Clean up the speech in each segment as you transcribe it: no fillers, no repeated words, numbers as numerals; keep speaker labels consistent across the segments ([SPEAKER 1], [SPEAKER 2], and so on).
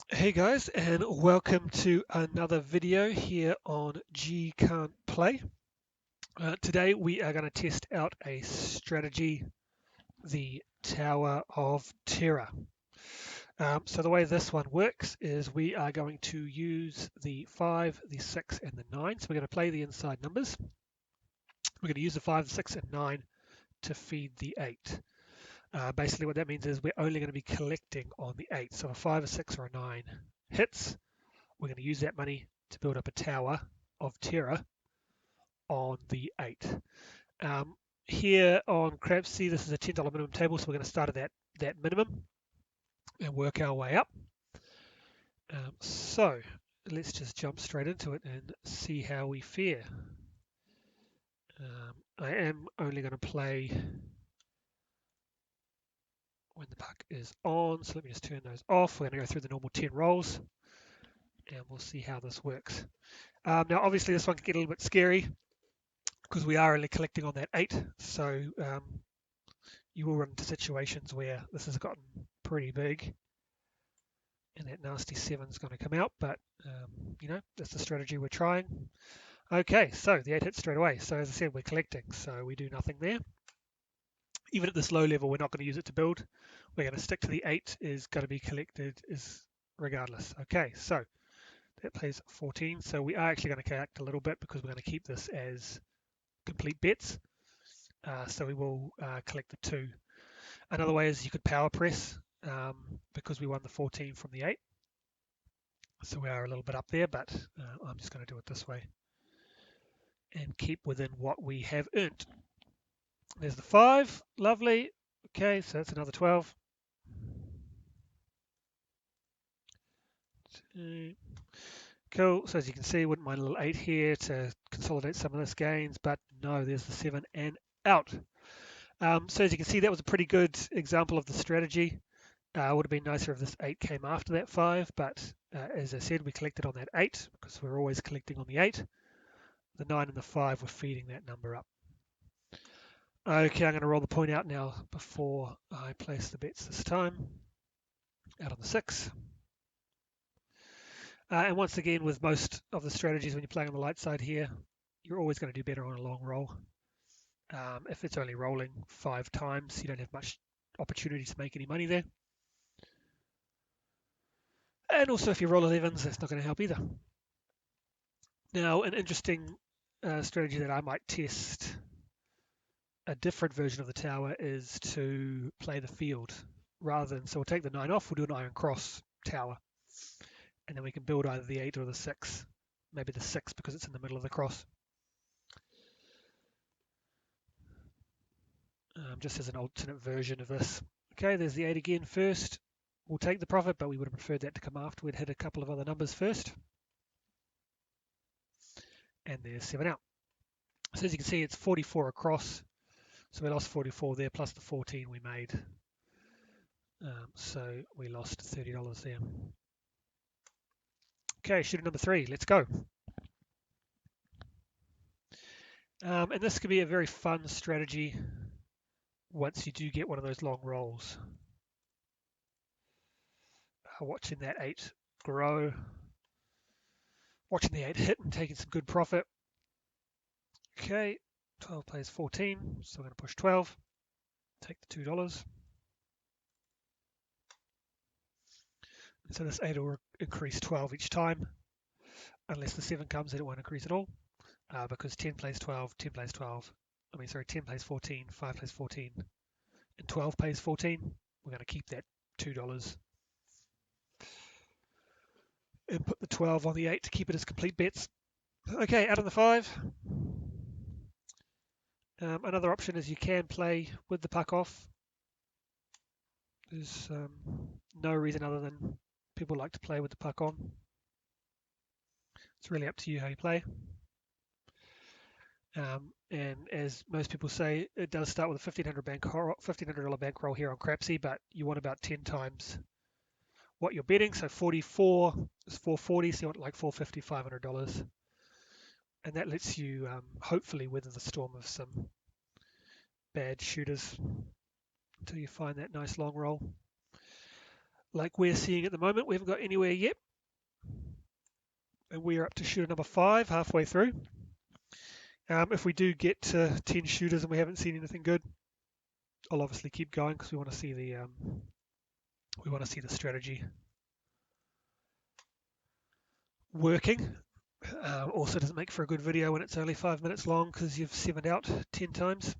[SPEAKER 1] Hey guys, and welcome to another video here on G Can't Play. Today we are going to test out a strategy, the Tower of Terror. So the way this one works is we are going to use the 5, the 6, and the 9. So we're going to play the inside numbers. We're going to use the 5, the 6, and 9 to feed the 8. Basically what that means is we're only going to be collecting on the 8. So a 5, a 6, or a 9 hits. We're going to use that money to build up a tower of terror on the 8. Um, Here on Crabsea, this is a $10 minimum table, so we're going to start at that minimum and work our way up. So let's just jump straight into it and see how we fare. I am only going to play when the puck is on, so let me just turn those off. We're going to go through the normal 10 rolls and we'll see how this works. Now, obviously, this one can get a little bit scary because we are only collecting on that 8. So you will run into situations where this has gotten pretty big and that nasty 7 is going to come out. But, that's the strategy we're trying. Okay, so the 8 hits straight away. So as I said, we're collecting. So we do nothing there. Even at this low level, we're not going to use it to build. We're going to stick to the 8 is going to be collected is regardless. Okay, so that plays 14. So we are actually going to collect a little bit because we're going to keep this as complete bets. So we will collect the 2. Another way is you could power press because we won the 14 from the 8. So we are a little bit up there, but I'm just going to do it this way and keep within what we have earned. There's the 5. Lovely. Okay, so that's another 12. Cool. So as you can see, wouldn't mind a little 8 here to consolidate some of those gains, but no, there's the 7 and out. So as you can see, that was a pretty good example of the strategy. Would have been nicer if this 8 came after that 5, but as I said, we collected on that 8 because we're always collecting on the 8. The 9 and the 5 were feeding that number up. Okay, I'm going to roll the point out now before I place the bets this time. Out on the 6. And once again, with most of the strategies when you're playing on the light side here, you're always going to do better on a long roll. If it's only rolling 5 times, you don't have much opportunity to make any money there. And also, if you roll 11s, that's not going to help either. Now, an interesting strategy that I might test, a different version of the tower, is to play the field rather than, so we'll take the 9 off, we'll do an iron cross tower, and then we can build either the 8 or the 6, maybe the 6 because it's in the middle of the cross. Just as an alternate version of this. Okay, there's the 8 again first. We'll take the profit, but we would have preferred that to come after we'd hit a couple of other numbers first. And there's 7 out. So as you can see, it's 44 across. So we lost 44 there, plus the 14 we made. So we lost $30 there. Okay, shooter number 3, let's go. And this could be a very fun strategy once you do get one of those long rolls. Watching that 8 grow, watching the 8 hit and taking some good profit. Okay, 12 plays 14, so I'm going to push 12, take the $2. So this 8 will increase 12 each time. Unless the 7 comes, it won't increase at all. Because 10 plays 12, 10 plays 12. 10 plays 14, 5 plays 14, and 12 plays 14. We're going to keep that $2 and put the 12 on the 8 to keep it as complete bets. Okay, out of the 5. Another option is you can play with the puck off. There's no reason other than people like to play with the puck on. It's really up to you how you play. And as most people say, it does start with a $1,500 bankroll here on Crapsy, but you want about 10 times what you're betting. So 44 is 440, so you want like 450, $500. And that lets you hopefully weather the storm of some bad shooters until you find that nice long roll. like we're seeing at the moment. We haven't got anywhere yet. And we are up to shooter number 5, halfway through. If we do get to 10 shooters and we haven't seen anything good, I'll obviously keep going because we want to see the strategy working. Also doesn't make for a good video when it's only 5 minutes long because you've 7'd out 10 times.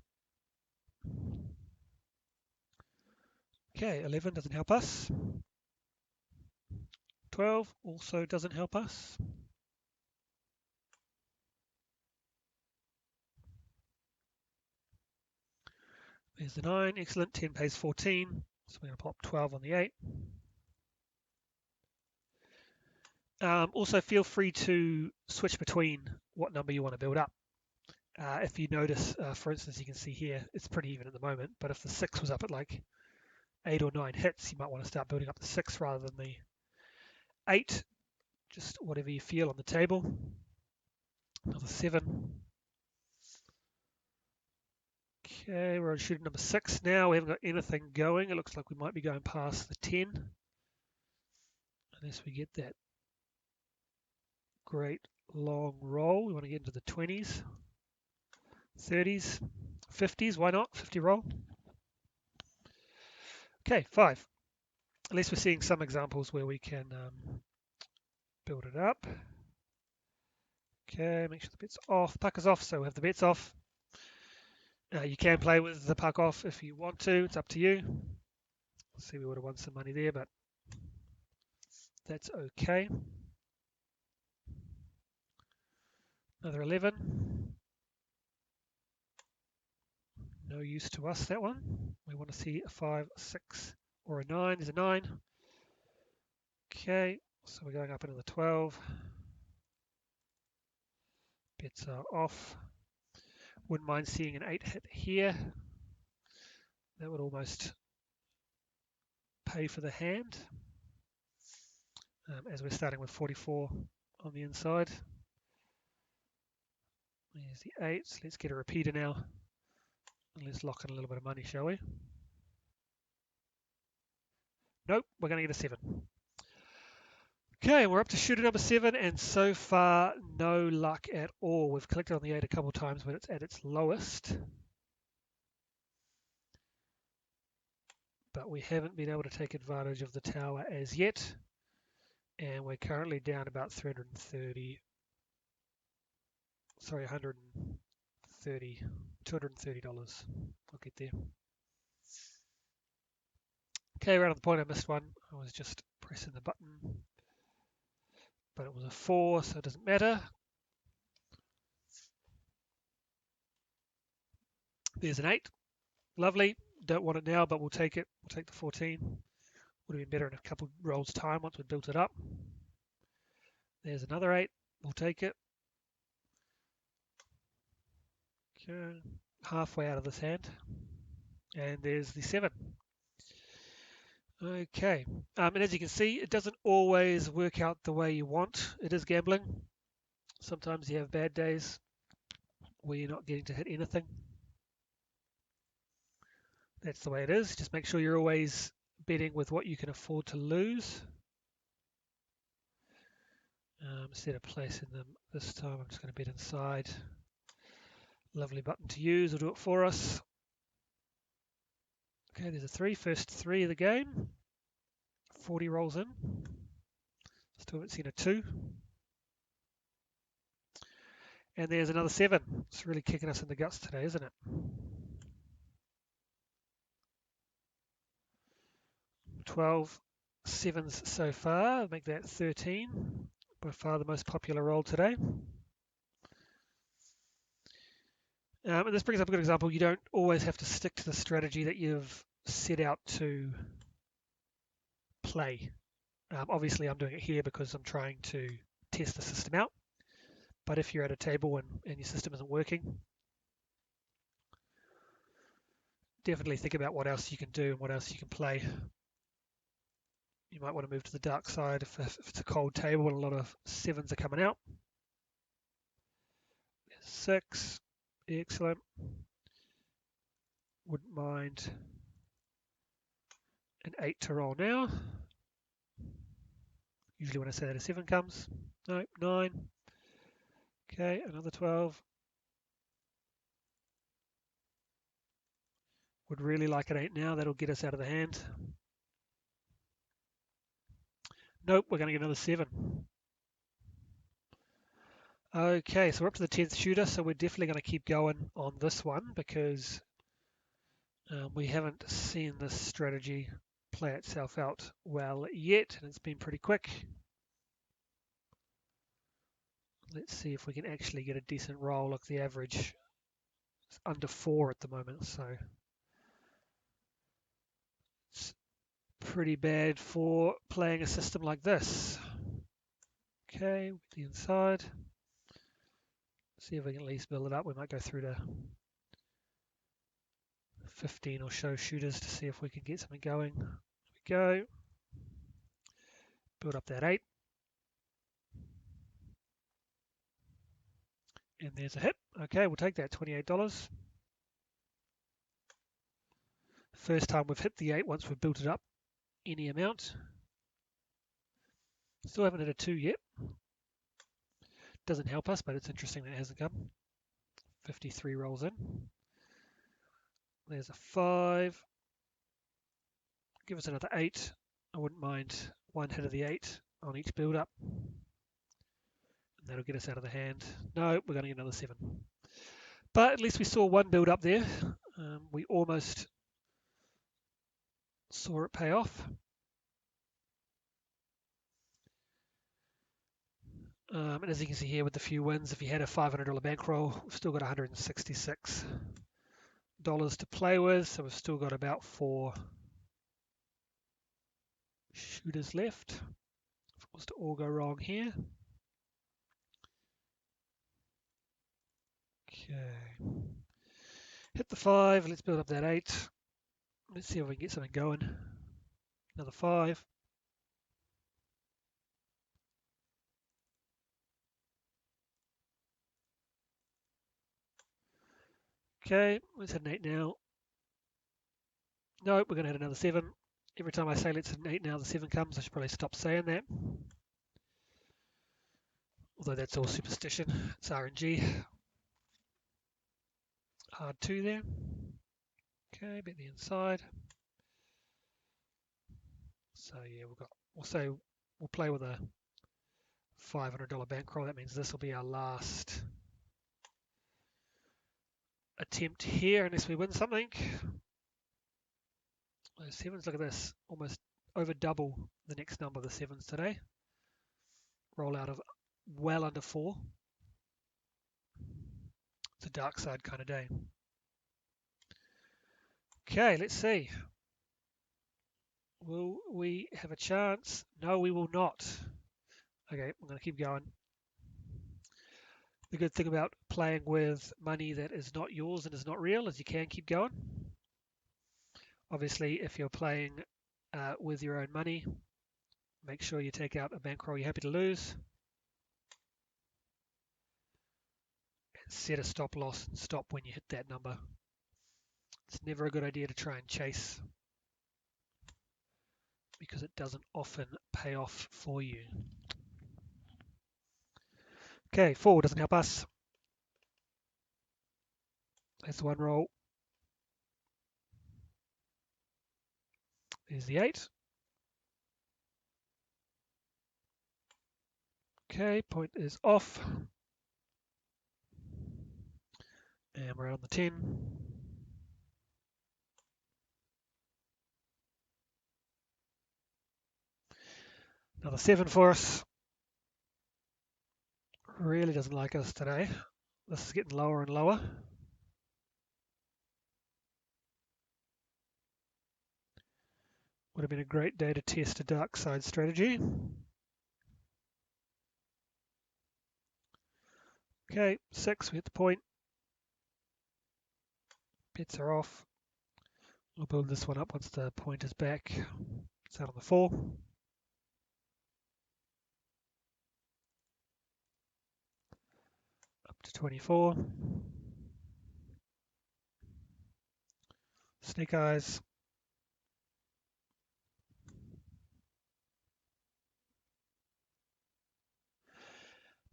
[SPEAKER 1] Okay, 11 doesn't help us. 12 also doesn't help us. There's the 9, excellent. 10 pays 14, so we're going to pop 12 on the 8. Also feel free to switch between what number you want to build up. If you notice, for instance, you can see here, it's pretty even at the moment, but if the 6 was up at like 8 or 9 hits, you might want to start building up the 6 rather than the 8, just whatever you feel on the table. Another 7. Okay, we're on shooting number 6 now. We haven't got anything going. It looks like we might be going past the 10, unless we get that great long roll. We want to get into the 20s, 30s, 50s. Why not? 50 roll. Okay, 5. At least we're seeing some examples where we can build it up. Okay, make sure the bet's off. Puck is off, so we have the bets off. You can play with the puck off if you want to. It's up to you. See, we would have won some money there, but that's okay. Another 11. No use to us, that one. We want to see a 5, 6, or a 9. There's a 9. Okay, so we're going up into the 12. Bets are off. Wouldn't mind seeing an 8 hit here. That would almost pay for the hand. As we're starting with 44 on the inside. There's the 8. So let's get a repeater now. And let's lock in a little bit of money, shall we? Nope, we're going to get a 7. Okay, we're up to shooter number 7, and so far no luck at all. We've collected on the 8 a couple of times when it's at its lowest, but we haven't been able to take advantage of the tower as yet, and we're currently down about 130, $230. I'll get there. Okay, right on the point, I missed one. I was just pressing the button, but it was a 4, so it doesn't matter. There's an 8. Lovely. Don't want it now, but we'll take it. We'll take the 14. Would have been better in a couple of rolls' time once we've built it up. There's another 8. We'll take it. Okay. Halfway out of this hand. And there's the 7. Okay. And as you can see, it doesn't always work out the way you want. It is gambling. Sometimes you have bad days where you're not getting to hit anything. That's the way it is. Just make sure you're always betting with what you can afford to lose. Instead of placing them this time, I'm just going to bet inside. Lovely button to use. Will do it for us. Okay, there's a 3. First 3 of the game. 40 rolls in. Still haven't seen a 2. And there's another 7. It's really kicking us in the guts today, isn't it? 12 7s so far. Make that 13. By far the most popular roll today. And this brings up a good example. You don't always have to stick to the strategy that you've set out to play. Obviously, I'm doing it here because I'm trying to test the system out. But if you're at a table and your system isn't working, definitely think about what else you can do and what else you can play. You might want to move to the dark side if it's a cold table and a lot of 7s are coming out. 6, excellent. Wouldn't mind an 8 to roll now. Usually when I say that a 7 comes. No, 9. Okay, another 12. Would really like an 8 now. That'll get us out of the hand. Nope, we're going to get another 7. Okay, so we're up to the 10th shooter, so we're definitely going to keep going on this one because we haven't seen this strategy play itself out well yet, and it's been pretty quick. Let's see if we can actually get a decent roll. Look, the average is under 4 at the moment, so it's pretty bad for playing a system like this. Okay, with the inside. See if we can at least build it up. We might go through to 15 or so shooters to see if we can get something going. There we go. Build up that 8. And there's a hit. Okay, we'll take that, $28. First time we've hit the 8 once we've built it up, any amount. Still haven't hit a 2 yet. Doesn't help us, but it's interesting that it hasn't come. 53 rolls in. There's a 5. Give us another 8. I wouldn't mind one hit of the 8 on each build up. And that'll get us out of the hand. No, we're going to get another 7. But at least we saw one build up there. We almost saw it pay off. And as you can see here with the few wins, if you had a $500 bankroll, we've still got $166 to play with. So we've still got about 4 shooters left. If it was to all go wrong here. Okay. Hit the 5. Let's build up that 8. Let's see if we can get something going. Another 5. Okay, let's hit an 8 now. No, we're going to hit another 7. Every time I say let's hit an 8 now, the 7 comes. I should probably stop saying that. Although that's all superstition. It's RNG. Hard 2 there. Okay, bet the inside. So yeah, we'll play with a $500 bankroll. That means this will be our last attempt here unless we win something. Those 7s, look at this, almost over double the next number of the 7s today. Roll out of well under 4. It's a dark side kind of day. Okay, let's see. Will we have a chance? No, we will not. Okay, I'm going to keep going. The good thing about playing with money that is not yours and is not real is you can keep going. Obviously, if you're playing with your own money, make sure you take out a bankroll you're happy to lose. And set a stop loss and stop when you hit that number. It's never a good idea to try and chase because it doesn't often pay off for you. Okay, 4 doesn't help us. There's the 1 roll. There's the 8. Okay, point is off. And we're on the 10. Another 7 for us. Really doesn't like us today. This is getting lower and lower. Would have been a great day to test a dark side strategy. Okay, 6, we hit the point. Bets are off. We'll build this one up once the point is back. It's out on the 4. Up to 24. Snake eyes.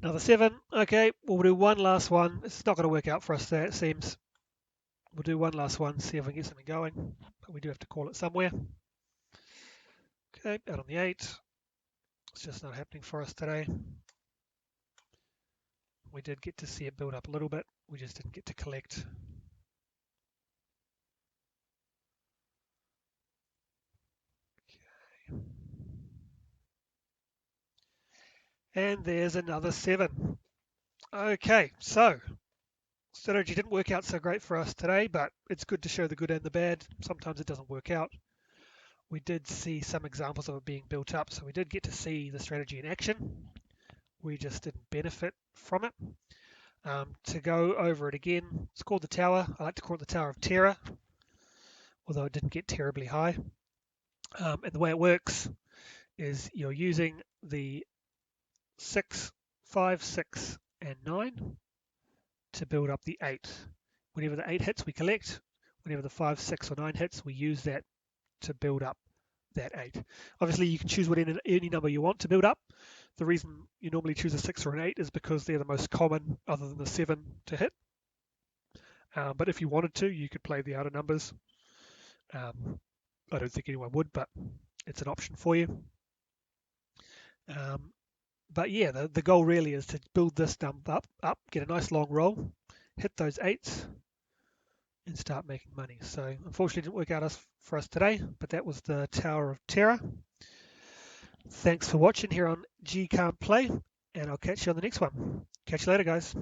[SPEAKER 1] Another 7. Okay, we'll do one last one. It's not going to work out for us there, it seems. We'll do one last one, see if we can get something going. But we do have to call it somewhere. Okay, out on the 8. It's just not happening for us today. We did get to see it build up a little bit. We just didn't get to collect. Okay. And there's another 7. Okay, so strategy didn't work out so great for us today, but it's good to show the good and the bad. Sometimes it doesn't work out. We did see some examples of it being built up, so we did get to see the strategy in action. We just didn't benefit from it. To go over it again, it's called the Tower. I like to call it the Tower of Terror, although it didn't get terribly high. And the way it works is you're using the 6, 5, 6, and 9 to build up the 8. Whenever the 8 hits, we collect. Whenever the 5, 6, or 9 hits, we use that to build up that 8. Obviously, you can choose any number you want to build up. The reason you normally choose a 6 or an 8 is because they're the most common, other than the 7, to hit. But if you wanted to, you could play the outer numbers. I don't think anyone would, but it's an option for you. But yeah, the goal really is to build this number up, get a nice long roll, hit those 8s, and start making money. So unfortunately, it didn't work out for us today, but that was the Tower of Terror. Thanks for watching here on G Can't Play, and I'll catch you on the next one. Catch you later, guys.